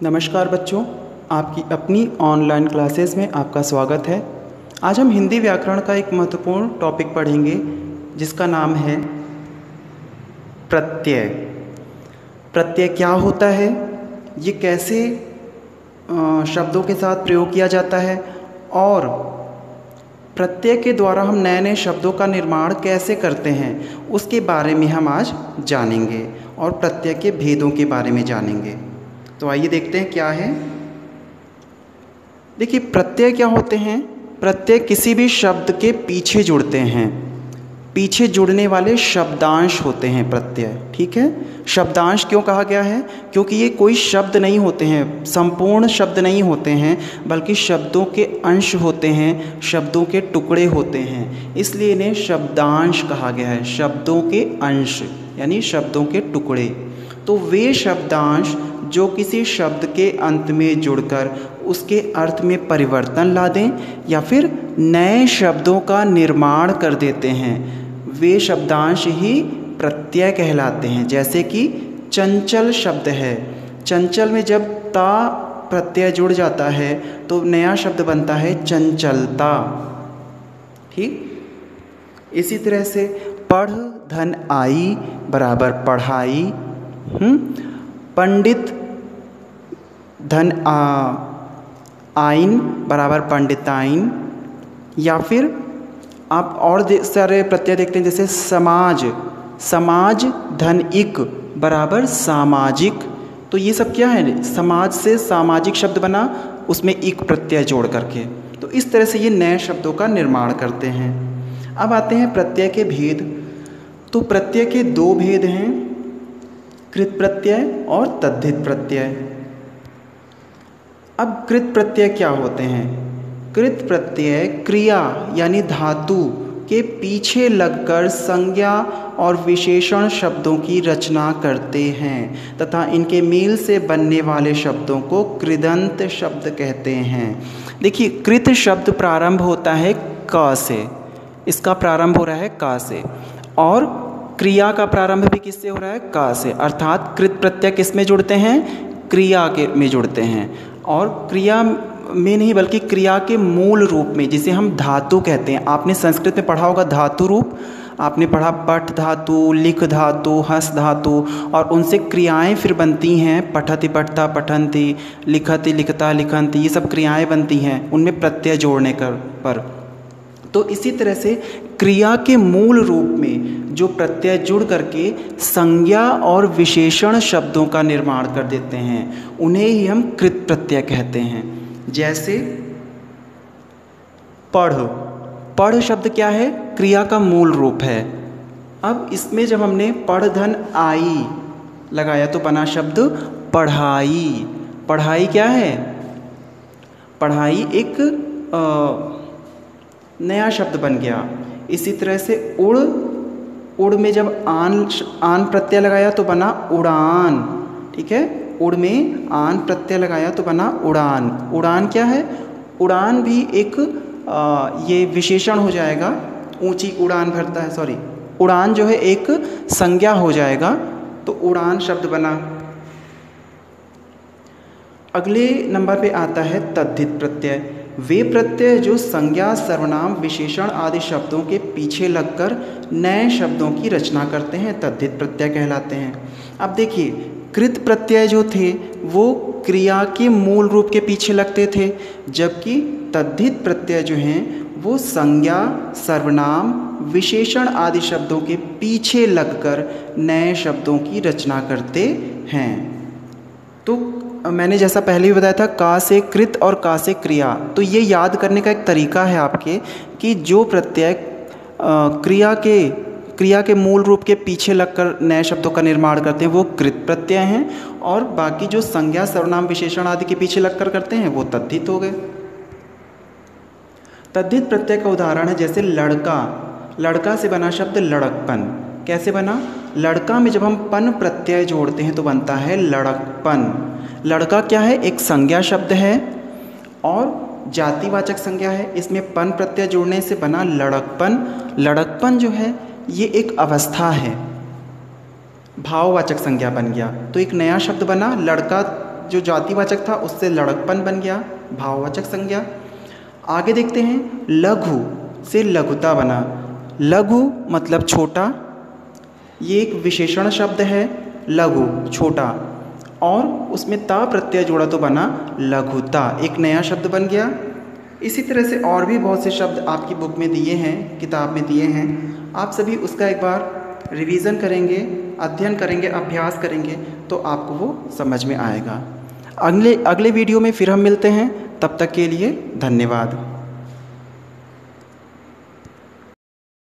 नमस्कार बच्चों, आपकी अपनी ऑनलाइन क्लासेस में आपका स्वागत है। आज हम हिंदी व्याकरण का एक महत्वपूर्ण टॉपिक पढ़ेंगे जिसका नाम है प्रत्यय। प्रत्यय क्या होता है, ये कैसे शब्दों के साथ प्रयोग किया जाता है और प्रत्यय के द्वारा हम नए नए शब्दों का निर्माण कैसे करते हैं, उसके बारे में हम आज जानेंगे और प्रत्यय के भेदों के बारे में जानेंगे। तो आइए देखते हैं क्या है। देखिए, प्रत्यय क्या होते हैं। प्रत्यय किसी भी शब्द के पीछे जुड़ते हैं, पीछे जुड़ने वाले शब्दांश होते हैं प्रत्यय। ठीक है, शब्दांश क्यों कहा गया है? क्योंकि ये कोई शब्द नहीं होते हैं, संपूर्ण शब्द नहीं होते हैं, बल्कि शब्दों के अंश होते हैं, शब्दों के टुकड़े होते हैं, इसलिए इन्हें शब्दांश कहा गया है। शब्दों के अंश यानी शब्दों के टुकड़े। तो वे शब्दांश जो किसी शब्द के अंत में जुड़कर उसके अर्थ में परिवर्तन ला दें या फिर नए शब्दों का निर्माण कर देते हैं, वे शब्दांश ही प्रत्यय कहलाते हैं। जैसे कि चंचल शब्द है, चंचल में जब ता प्रत्यय जुड़ जाता है तो नया शब्द बनता है चंचलता। ठीक, इसी तरह से पढ़ धन आई बराबर पढ़ाई। पंडित धन आइन बराबर पंडिताइन। या फिर आप और सारे प्रत्यय देखते हैं, जैसे समाज, समाज धन इक बराबर सामाजिक। तो ये सब क्या है, समाज से सामाजिक शब्द बना, उसमें इक प्रत्यय जोड़ करके। तो इस तरह से ये नए शब्दों का निर्माण करते हैं। अब आते हैं प्रत्यय के भेद। तो प्रत्यय के दो भेद हैं, कृत प्रत्यय और तद्धित प्रत्यय। अब कृत प्रत्यय क्या होते हैं? कृत प्रत्यय क्रिया यानी धातु के पीछे लगकर संज्ञा और विशेषण शब्दों की रचना करते हैं तथा इनके मेल से बनने वाले शब्दों को कृदंत शब्द कहते हैं। देखिए, कृत शब्द प्रारंभ होता है क से, इसका प्रारंभ हो रहा है क से, और क्रिया का प्रारंभ भी किससे हो रहा है? क से। अर्थात कृत प्रत्यय किस में जुड़ते हैं? क्रिया के में जुड़ते हैं, और क्रिया में नहीं बल्कि क्रिया के मूल रूप में, जिसे हम धातु कहते हैं। आपने संस्कृत में पढ़ा होगा धातु रूप, आपने पढ़ा पठ धातु, लिख धातु, हस धातु, और उनसे क्रियाएं फिर बनती हैं। पठति पठता पठन्ति, लिखति लिखता लिखन्ति, ये सब क्रियाएं बनती हैं उनमें प्रत्यय जोड़ने पर। तो इसी तरह से क्रिया के मूल रूप में जो प्रत्यय जुड़ करके संज्ञा और विशेषण शब्दों का निर्माण कर देते हैं, उन्हें ही हम कृत प्रत्यय कहते हैं। जैसे पढ़, पढ़ शब्द क्या है? क्रिया का मूल रूप है। अब इसमें जब हमने पढ़ धन आई लगाया तो बना शब्द पढ़ाई। पढ़ाई क्या है? पढ़ाई एक नया शब्द बन गया। इसी तरह से उड़, उड़ में जब आन प्रत्यय लगाया तो बना उड़ान। ठीक है, उड़ में आन प्रत्यय लगाया तो बना उड़ान। उड़ान क्या है? उड़ान भी एक ये विशेषण हो जाएगा, ऊंची उड़ान भरता है, सॉरी, उड़ान जो है एक संज्ञा हो जाएगा, तो उड़ान शब्द बना। अगले नंबर पे आता है तद्धित प्रत्यय। वे प्रत्यय जो संज्ञा, सर्वनाम, विशेषण आदि शब्दों के पीछे लगकर नए शब्दों की रचना करते हैं, तद्धित प्रत्यय कहलाते हैं। अब देखिए, कृत प्रत्यय जो थे वो क्रिया के मूल रूप के पीछे लगते थे, जबकि तद्धित प्रत्यय जो हैं वो संज्ञा, सर्वनाम, विशेषण आदि शब्दों के पीछे लगकर नए शब्दों की रचना करते हैं। तो मैंने जैसा पहले भी बताया था, का से कृत और का से क्रिया, तो ये याद करने का एक तरीका है आपके कि जो प्रत्यय क्रिया के मूल रूप के पीछे लगकर नए शब्दों का निर्माण करते हैं वो कृत प्रत्यय हैं, और बाकी जो संज्ञा, सर्वनाम, विशेषण आदि के पीछे लगकर करते हैं वो तद्धित हो गए। तद्धित प्रत्यय का उदाहरण है जैसे लड़का। लड़का से बना शब्द लड़कपन। कैसे बना? लड़का में जब हम पन प्रत्यय जोड़ते हैं तो बनता है लड़कपन। लड़का क्या है? एक संज्ञा शब्द है और जातिवाचक संज्ञा है, इसमें पन प्रत्यय जोड़ने से बना लड़कपन। लड़कपन जो है ये एक अवस्था है, भाववाचक संज्ञा बन गया, तो एक नया शब्द बना लड़का। जो जातिवाचक था उससे लड़कपन बन गया, भाववाचक संज्ञा। आगे देखते हैं, लघु से लघुता बना। लघु मतलब छोटा, ये एक विशेषण शब्द है, लघु छोटा, और उसमें ता प्रत्यय जोड़ा तो बना लघुता, एक नया शब्द बन गया। इसी तरह से और भी बहुत से शब्द आपकी बुक में दिए हैं, किताब में दिए हैं। आप सभी उसका एक बार रिवीज़न करेंगे, अध्ययन करेंगे, अभ्यास करेंगे तो आपको वो समझ में आएगा। अगले वीडियो में फिर हम मिलते हैं, तब तक के लिए धन्यवाद।